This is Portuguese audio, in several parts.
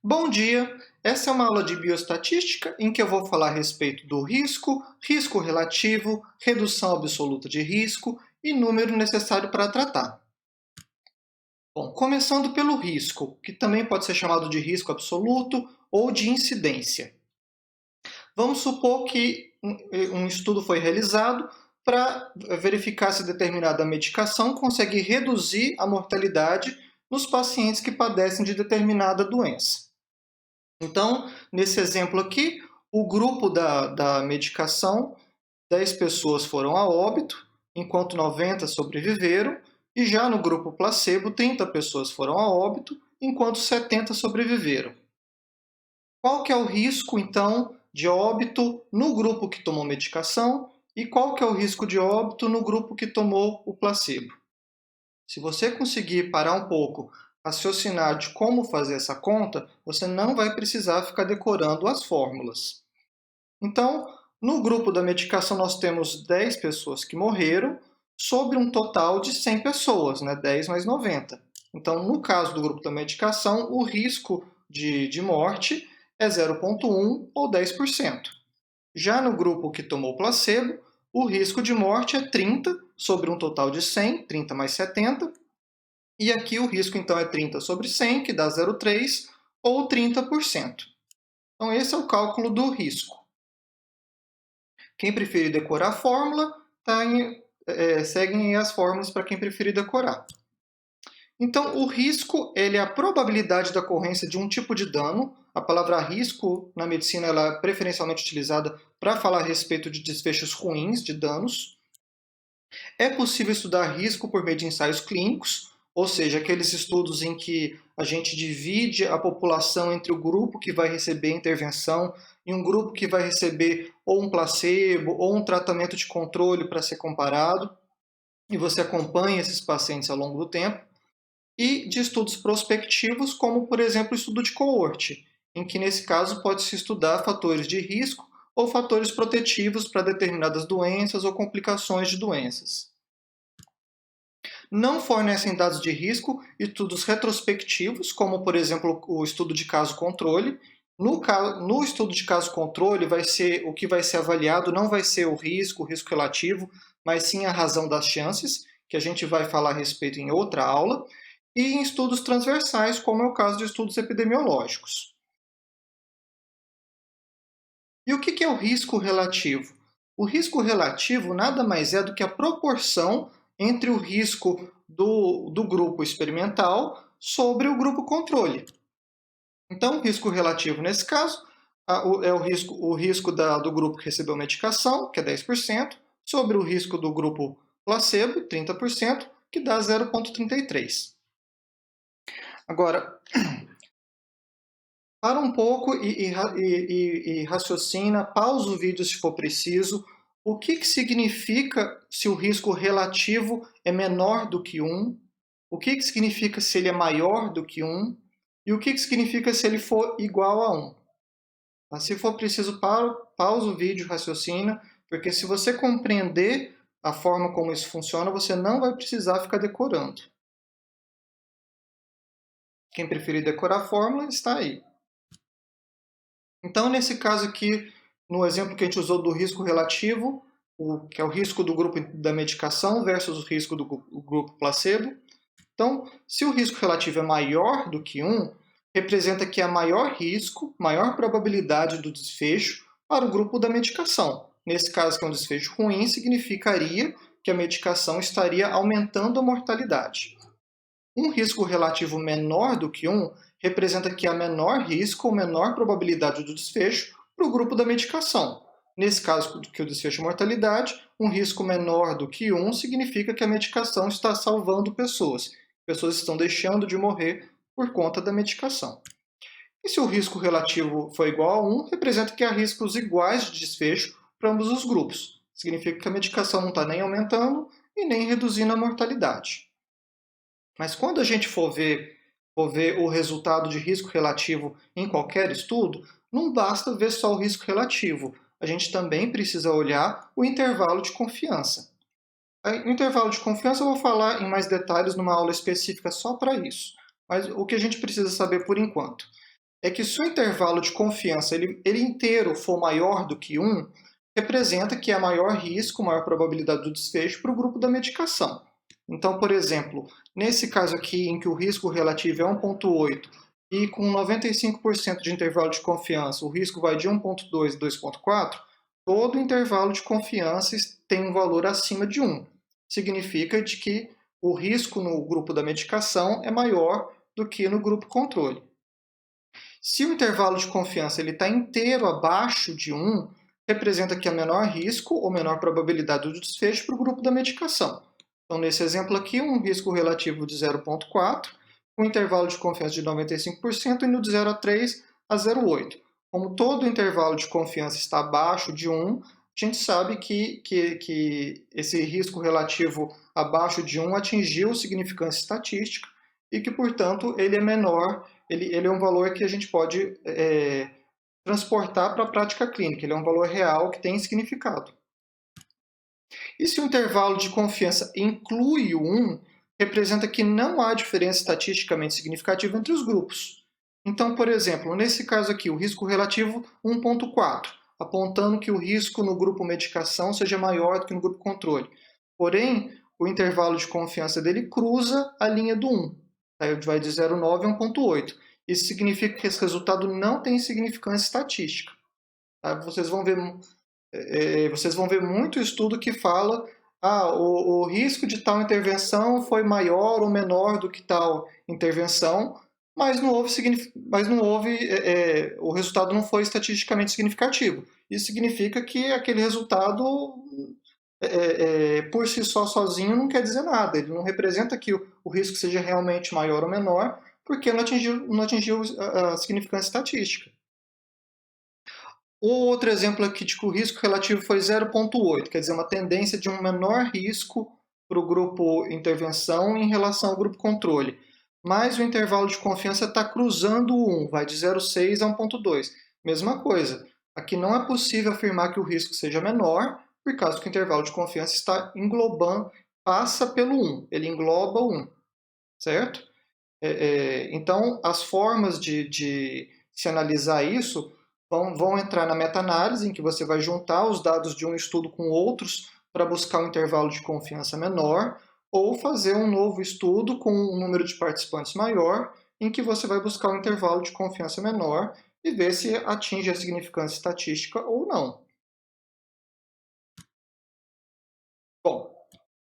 Bom dia! Essa é uma aula de bioestatística em que eu vou falar a respeito do risco, risco relativo, redução absoluta de risco e número necessário para tratar. Bom, começando pelo risco, que também pode ser chamado de risco absoluto ou de incidência. Vamos supor que um estudo foi realizado para verificar se determinada medicação consegue reduzir a mortalidade nos pacientes que padecem de determinada doença. Então, nesse exemplo aqui, o grupo da medicação, 10 pessoas foram a óbito, enquanto 90 sobreviveram, e já no grupo placebo, 30 pessoas foram a óbito, enquanto 70 sobreviveram. Qual que é o risco, então, de óbito no grupo que tomou medicação e qual que é o risco de óbito no grupo que tomou o placebo? Se você conseguir parar um pouco, raciocinar de como fazer essa conta, você não vai precisar ficar decorando as fórmulas. Então, no grupo da medicação, nós temos 10 pessoas que morreram, sobre um total de 100 pessoas, 10 mais 90. Então, no caso do grupo da medicação, o risco de morte é 0,1 ou 10%. Já no grupo que tomou placebo, o risco de morte é 30 sobre um total de 100, 30 mais 70, e aqui o risco, então, é 30 sobre 100, que dá 0,3, ou 30%. Então, esse é o cálculo do risco. Quem preferir decorar a fórmula, seguem as fórmulas para quem preferir decorar. Então, o risco ele é a probabilidade da ocorrência de um tipo de dano. A palavra risco, na medicina, ela é preferencialmente utilizada para falar a respeito de desfechos ruins, de danos. É possível estudar risco por meio de ensaios clínicos, ou seja, aqueles estudos em que a gente divide a população entre o grupo que vai receber intervenção e um grupo que vai receber ou um placebo ou um tratamento de controle para ser comparado, e você acompanha esses pacientes ao longo do tempo, e de estudos prospectivos, como, por exemplo, o estudo de coorte, em que, nesse caso, pode-se estudar fatores de risco ou fatores protetivos para determinadas doenças ou complicações de doenças. Não fornecem dados de risco estudos retrospectivos, como, por exemplo, o estudo de caso-controle. No estudo de caso-controle, o que vai ser avaliado não vai ser o risco relativo, mas sim a razão das chances, que a gente vai falar a respeito em outra aula, e em estudos transversais, como é o caso de estudos epidemiológicos. E o que é o risco relativo? O risco relativo nada mais é do que a proporção entre o risco do grupo experimental sobre o grupo controle. Então, o risco relativo, nesse caso, é o risco do grupo que recebeu medicação, que é 10%, sobre o risco do grupo placebo, 30%, que dá 0,33. Agora, para um pouco e raciocina, pausa o vídeo se for preciso. O que significa se o risco relativo é menor do que 1? O que significa se ele é maior do que 1? E o que significa se ele for igual a 1? Mas, se for preciso, pausa o vídeo, raciocina, porque se você compreender a forma como isso funciona, você não vai precisar ficar decorando. Quem preferir decorar a fórmula, está aí. Então, nesse caso aqui, no exemplo que a gente usou do risco relativo, que é o risco do grupo da medicação versus o risco do grupo placebo. Então, se o risco relativo é maior do que 1, representa que há maior risco, maior probabilidade do desfecho para o grupo da medicação. Nesse caso, que é um desfecho ruim, significaria que a medicação estaria aumentando a mortalidade. Um risco relativo menor do que 1 representa que há menor risco ou menor probabilidade do desfecho para o grupo da medicação. Nesse caso, que o desfecho é mortalidade, um risco menor do que 1 significa que a medicação está salvando pessoas. Pessoas estão deixando de morrer por conta da medicação. E se o risco relativo for igual a 1, representa que há riscos iguais de desfecho para ambos os grupos. Significa que a medicação não está nem aumentando e nem reduzindo a mortalidade. Mas quando a gente for ver o resultado de risco relativo em qualquer estudo, não basta ver só o risco relativo. A gente também precisa olhar o intervalo de confiança. O intervalo de confiança eu vou falar em mais detalhes numa aula específica só para isso. Mas o que a gente precisa saber por enquanto é que se o intervalo de confiança ele inteiro for maior do que 1, representa que há maior risco, maior probabilidade do desfecho para o grupo da medicação. Então, por exemplo, nesse caso aqui em que o risco relativo é 1,8 e com 95% de intervalo de confiança o risco vai de 1,2 a 2,4, todo intervalo de confiança tem um valor acima de 1. Significa de que o risco no grupo da medicação é maior do que no grupo controle. Se o intervalo de confiança está inteiro abaixo de 1, representa que há menor risco ou menor probabilidade do desfecho para o grupo da medicação. Então, nesse exemplo aqui, um risco relativo de 0,4, com intervalo de confiança de 95% indo de 0 a 3 a 0,8. Como todo intervalo de confiança está abaixo de 1, a gente sabe que esse risco relativo abaixo de 1 atingiu significância estatística e que, portanto, ele é menor, ele é um valor que a gente pode transportar para a prática clínica, ele é um valor real que tem significado. E se o intervalo de confiança inclui o 1, representa que não há diferença estatisticamente significativa entre os grupos. Então, por exemplo, nesse caso aqui, o risco relativo 1,4, apontando que o risco no grupo medicação seja maior do que no grupo controle. Porém, o intervalo de confiança dele cruza a linha do 1, tá? Vai de 0,9 a 1,8. Isso significa que esse resultado não tem significância estatística. Tá? Vocês vão ver muito estudo que fala o risco de tal intervenção foi maior ou menor do que tal intervenção, mas não houve o resultado não foi estatisticamente significativo. Isso significa que aquele resultado, por si só, sozinho, não quer dizer nada. Ele não representa que o risco seja realmente maior ou menor, porque não atingiu a significância estatística. O outro exemplo aqui de que o risco relativo foi 0,8, quer dizer, uma tendência de um menor risco para o grupo intervenção em relação ao grupo controle. Mas o intervalo de confiança está cruzando o 1, vai de 0,6 a 1,2. Mesma coisa, aqui não é possível afirmar que o risco seja menor, por causa que o intervalo de confiança está englobando, passa pelo 1, ele engloba o 1, certo? Então, as formas de se analisar isso vão entrar na meta-análise, em que você vai juntar os dados de um estudo com outros para buscar um intervalo de confiança menor, ou fazer um novo estudo com um número de participantes maior, em que você vai buscar um intervalo de confiança menor e ver se atinge a significância estatística ou não. Bom,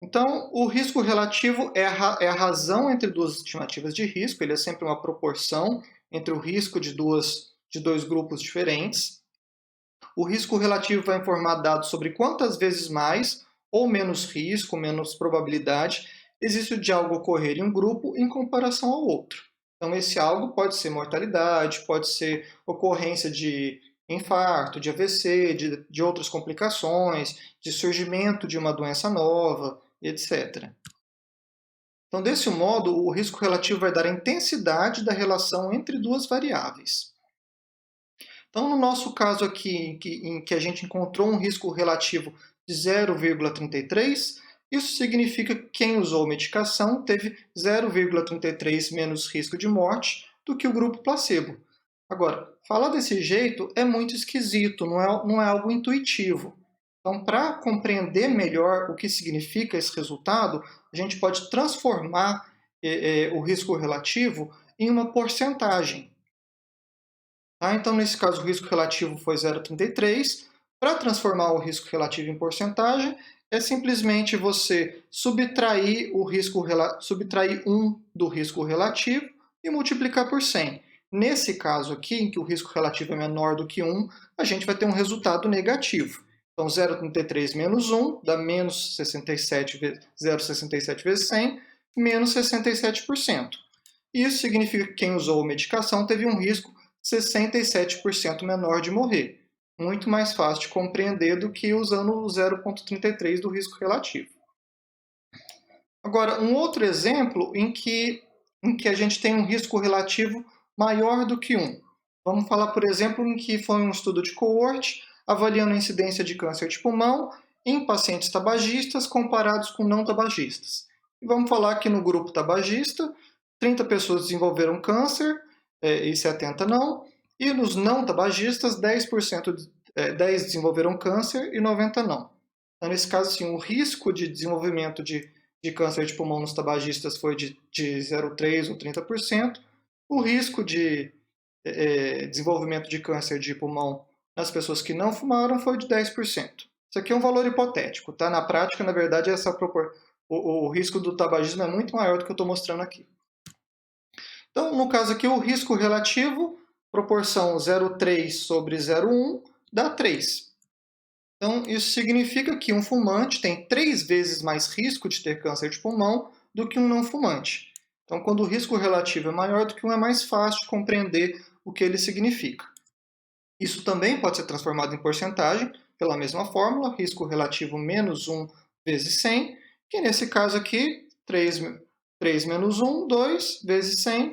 então o risco relativo é a razão entre duas estimativas de risco, ele é sempre uma proporção entre o risco de dois grupos diferentes. O risco relativo vai informar dados sobre quantas vezes mais ou menos risco, menos probabilidade existe de algo ocorrer em um grupo em comparação ao outro. Então, esse algo pode ser mortalidade, pode ser ocorrência de infarto, de AVC, de outras complicações, de surgimento de uma doença nova, etc. Então, desse modo, o risco relativo vai dar a intensidade da relação entre duas variáveis. Então, no nosso caso aqui, em que a gente encontrou um risco relativo de 0,33, isso significa que quem usou medicação teve 0,33 menos risco de morte do que o grupo placebo. Agora, falar desse jeito é muito esquisito, não é algo intuitivo. Então, para compreender melhor o que significa esse resultado, a gente pode transformar o risco relativo em uma porcentagem. Então, nesse caso, o risco relativo foi 0,33. Para transformar o risco relativo em porcentagem, é simplesmente você subtrair 1 do risco relativo e multiplicar por 100. Nesse caso aqui, em que o risco relativo é menor do que 1, a gente vai ter um resultado negativo. Então, 0,33 menos 1 dá menos 0,67 vezes 100, menos 67%. Isso significa que quem usou medicação teve um risco 67% menor de morrer. Muito mais fácil de compreender do que usando o 0,33 do risco relativo. Agora, um outro exemplo em que a gente tem um risco relativo maior do que 1. Vamos falar, por exemplo, em que foi um estudo de coorte avaliando a incidência de câncer de pulmão em pacientes tabagistas comparados com não tabagistas. E vamos falar que no grupo tabagista, 30 pessoas desenvolveram câncer, e 70 não, E nos não tabagistas, 10 desenvolveram câncer e 90 não. Então, nesse caso, assim, o risco de desenvolvimento de câncer de pulmão nos tabagistas foi de 0,3% ou 30%. O risco de desenvolvimento de câncer de pulmão nas pessoas que não fumaram foi de 10%. Isso aqui é um valor hipotético, tá? Na prática, na verdade, o risco do tabagismo é muito maior do que eu estou mostrando aqui. Então, no caso aqui, o risco relativo, proporção 0,3 sobre 0,1, dá 3. Então, isso significa que um fumante tem 3 vezes mais risco de ter câncer de pulmão do que um não fumante. Então, quando o risco relativo é maior do que um, é mais fácil de compreender o que ele significa. Isso também pode ser transformado em porcentagem, pela mesma fórmula, risco relativo menos 1 vezes 100, que nesse caso aqui, 3 menos 1, 2 vezes 100,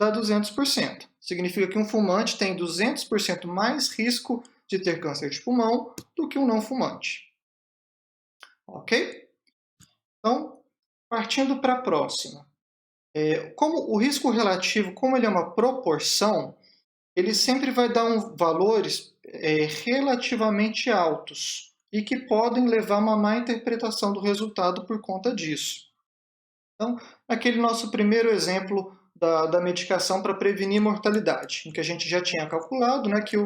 dá 200%. Significa que um fumante tem 200% mais risco de ter câncer de pulmão do que um não fumante. Ok? Então, partindo para a próxima. Como o risco relativo, como ele é uma proporção, ele sempre vai dar valores relativamente altos e que podem levar a uma má interpretação do resultado por conta disso. Então, aquele nosso primeiro exemplo da medicação para prevenir mortalidade, em que a gente já tinha calculado, né, que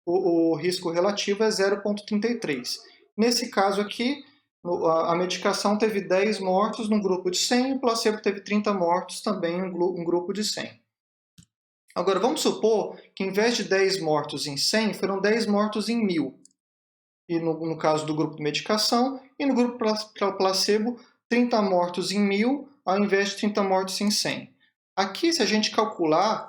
o risco relativo é 0,33. Nesse caso aqui, a medicação teve 10 mortos num grupo de 100 e o placebo teve 30 mortos também em um grupo de 100. Agora, vamos supor que em vez de 10 mortos em 100, foram 10 mortos em 1000. E no caso do grupo de medicação, e no grupo placebo, 30 mortos em 1000, ao invés de 30 mortos em 100. Aqui, se a gente calcular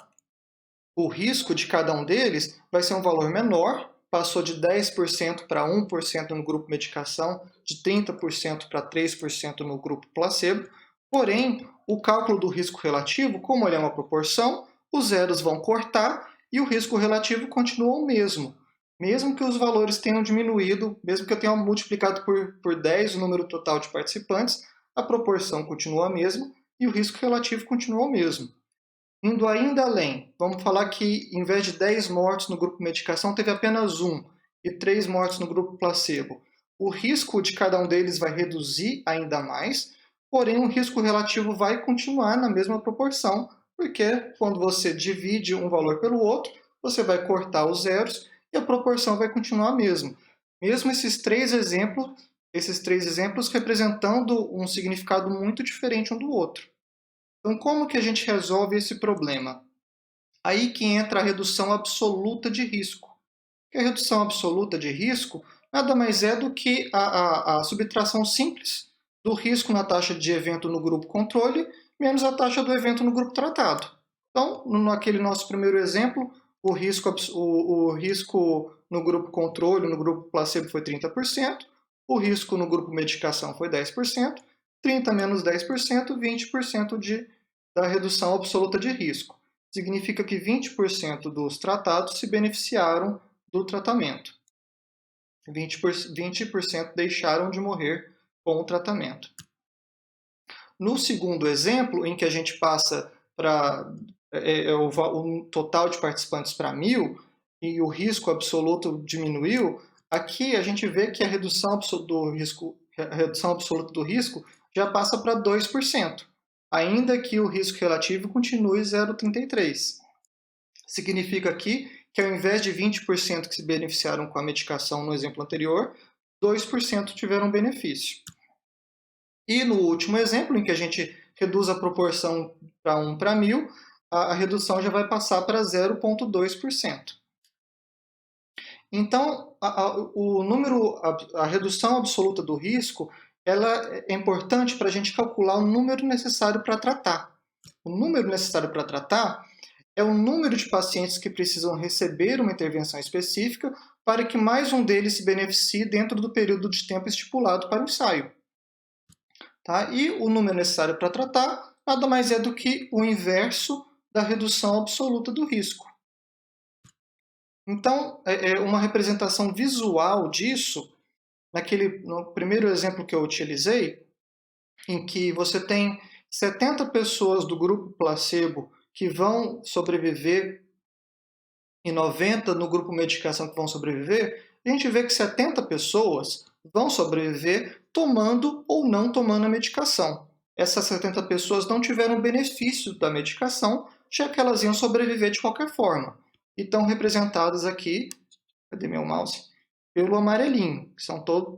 o risco de cada um deles, vai ser um valor menor, passou de 10% para 1% no grupo medicação, de 30% para 3% no grupo placebo. Porém, o cálculo do risco relativo, como ele é uma proporção, os zeros vão cortar e o risco relativo continua o mesmo. Mesmo que os valores tenham diminuído, mesmo que eu tenha multiplicado por 10 o número total de participantes, a proporção continua a mesma e o risco relativo continua o mesmo. Indo ainda além, vamos falar que em vez de 10 mortes no grupo medicação, teve apenas 1 e 3 mortes no grupo placebo. O risco de cada um deles vai reduzir ainda mais, porém o risco relativo vai continuar na mesma proporção, porque quando você divide um valor pelo outro, você vai cortar os zeros e a proporção vai continuar a mesma. Mesmo esses três exemplos representando um significado muito diferente um do outro. Então, como que a gente resolve esse problema? Aí que entra a redução absoluta de risco. A redução absoluta de risco nada mais é do que a subtração simples do risco na taxa de evento no grupo controle menos a taxa do evento no grupo tratado. Então, naquele nosso primeiro exemplo, o risco no grupo controle, no grupo placebo foi 30%, o risco no grupo medicação foi 10%, 30 menos 10%, 20% da redução absoluta de risco. Significa que 20% dos tratados se beneficiaram do tratamento. 20% deixaram de morrer com o tratamento. No segundo exemplo, em que a gente passa o total de participantes para 1000 e o risco absoluto diminuiu, aqui a gente vê que a redução absoluta do risco já passa para 2%, ainda que o risco relativo continue 0,33. Significa aqui que ao invés de 20% que se beneficiaram com a medicação no exemplo anterior, 2% tiveram benefício. E no último exemplo, em que a gente reduz a proporção para 1 para 1000, a redução já vai passar para 0,2%. Então, a redução absoluta do risco, ela é importante para a gente calcular o número necessário para tratar. O número necessário para tratar é o número de pacientes que precisam receber uma intervenção específica para que mais um deles se beneficie dentro do período de tempo estipulado para o ensaio. Tá? E o número necessário para tratar nada mais é do que o inverso da redução absoluta do risco. Então, uma representação visual disso, no primeiro exemplo que eu utilizei, em que você tem 70 pessoas do grupo placebo que vão sobreviver e 90 no grupo medicação que vão sobreviver, a gente vê que 70 pessoas vão sobreviver tomando ou não tomando a medicação. Essas 70 pessoas não tiveram benefício da medicação, já que elas iam sobreviver de qualquer forma. E estão representadas aqui, cadê meu mouse? Pelo amarelinho,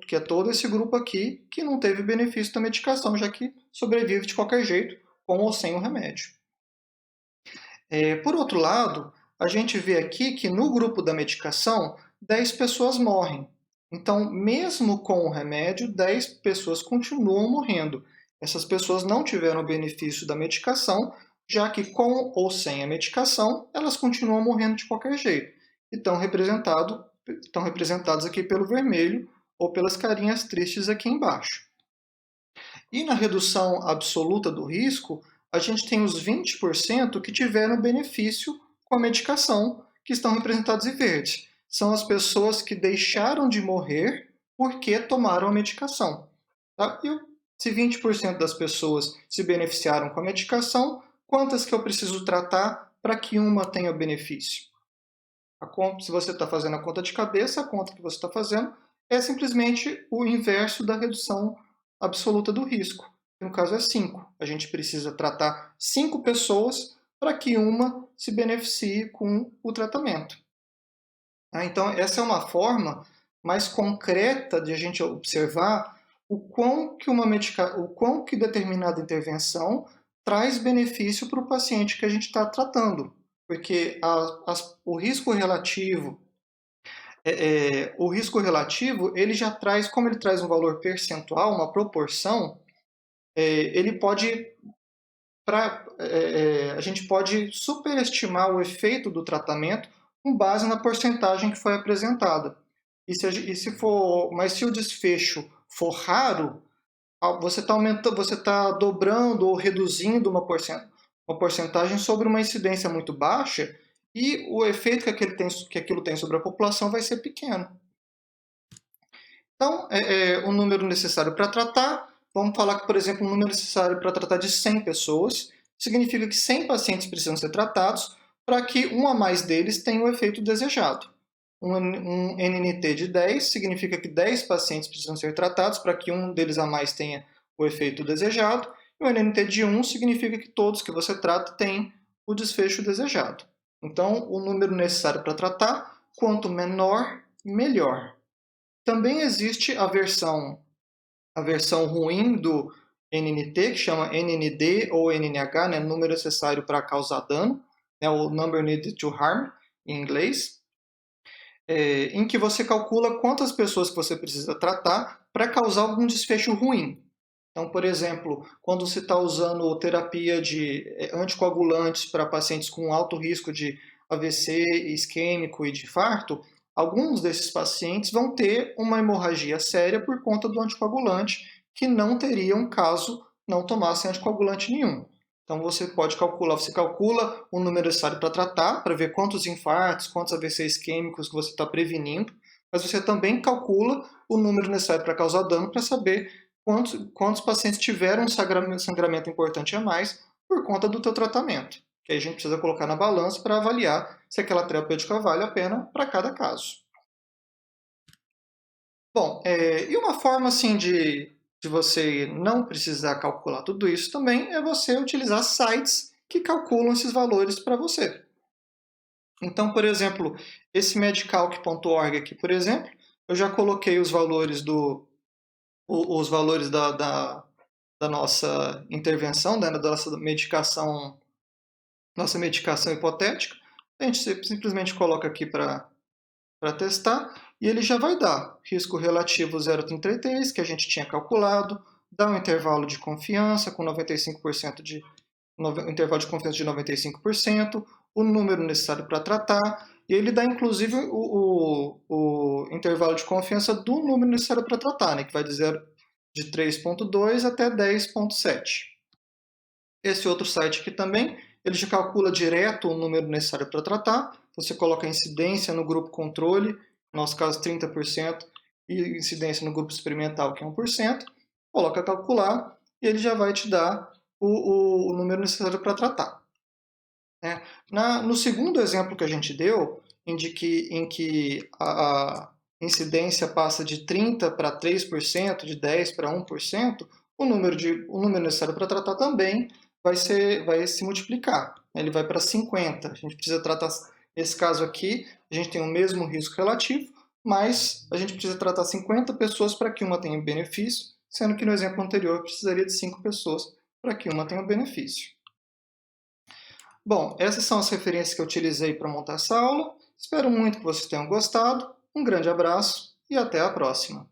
que é todo esse grupo aqui que não teve benefício da medicação, já que sobrevive de qualquer jeito, com ou sem o remédio. Por outro lado, a gente vê aqui que no grupo da medicação, 10 pessoas morrem. Então, mesmo com o remédio, 10 pessoas continuam morrendo. Essas pessoas não tiveram benefício da medicação, já que com ou sem a medicação, elas continuam morrendo de qualquer jeito. E estão representados aqui pelo vermelho ou pelas carinhas tristes aqui embaixo. E na redução absoluta do risco, a gente tem os 20% que tiveram benefício com a medicação, que estão representados em verde. São as pessoas que deixaram de morrer porque tomaram a medicação. Tá? E se 20% das pessoas se beneficiaram com a medicação, quantas que eu preciso tratar para que uma tenha benefício? Se você está fazendo a conta de cabeça, a conta que você está fazendo é simplesmente o inverso da redução absoluta do risco. No caso é 5. A gente precisa tratar 5 pessoas para que uma se beneficie com o tratamento. Então, essa é uma forma mais concreta de a gente observar o quão que determinada intervenção traz benefício para o paciente que a gente está tratando. Porque o risco relativo, ele já traz, como ele traz um valor percentual, uma proporção, ele pode, a gente pode superestimar o efeito do tratamento com base na porcentagem que foi apresentada. Mas se o desfecho for raro, você está dobrando ou reduzindo uma porcentagem sobre uma incidência muito baixa e o efeito que aquilo tem sobre a população vai ser pequeno. Então, o número necessário para tratar, vamos falar que, por exemplo, o número necessário para tratar de 100 pessoas significa que 100 pacientes precisam ser tratados para que um a mais deles tenha o efeito desejado. Um NNT de 10 significa que 10 pacientes precisam ser tratados para que um deles a mais tenha o efeito desejado. E o NNT de 1 significa que todos que você trata têm o desfecho desejado. Então, o número necessário para tratar, quanto menor, melhor. Também existe a versão ruim do NNT, que chama NND ou NNH, né, número necessário para causar dano, né, o number needed to harm, em inglês, em que você calcula quantas pessoas que você precisa tratar para causar algum desfecho ruim. Então, por exemplo, quando você está usando terapia de anticoagulantes para pacientes com alto risco de AVC, isquêmico e de infarto, alguns desses pacientes vão ter uma hemorragia séria por conta do anticoagulante, que não teriam caso não tomassem anticoagulante nenhum. Então você calcula o número necessário para tratar, para ver quantos infartos, quantos AVC isquêmicos que você está prevenindo, mas você também calcula o número necessário para causar dano para saber quantos pacientes tiveram um sangramento importante a mais por conta do teu tratamento. Que aí a gente precisa colocar na balança para avaliar se aquela terapêutica vale a pena para cada caso. Bom, e uma forma assim de você não precisar calcular tudo isso também é você utilizar sites que calculam esses valores para você. Então, por exemplo, esse medcalc.org aqui, por exemplo, eu já coloquei os valores da nossa intervenção, né, da nossa medicação hipotética. A gente simplesmente coloca aqui para testar e ele já vai dar risco relativo 0,33, que a gente tinha calculado, dá um intervalo de confiança com 95% intervalo de confiança de 95%, o número necessário para tratar, e ele dá inclusive o intervalo de confiança do número necessário para tratar, né, que vai de 3,2 até 10,7. Esse outro site aqui também, ele já calcula direto o número necessário para tratar, você coloca a incidência no grupo controle, no nosso caso 30%, e incidência no grupo experimental, que é 1%, coloca calcular e ele já vai te dar o número necessário para tratar. No segundo exemplo que a gente deu, em que a incidência passa de 30% para 3%, de 10% para 1%, o número necessário para tratar também vai se multiplicar. Ele vai para 50. A gente precisa tratar esse caso aqui, a gente tem o mesmo risco relativo, mas a gente precisa tratar 50 pessoas para que uma tenha benefício, sendo que no exemplo anterior precisaria de 5 pessoas para que uma tenha benefício. Bom, essas são as referências que eu utilizei para montar essa aula. Espero muito que vocês tenham gostado. Um grande abraço e até a próxima!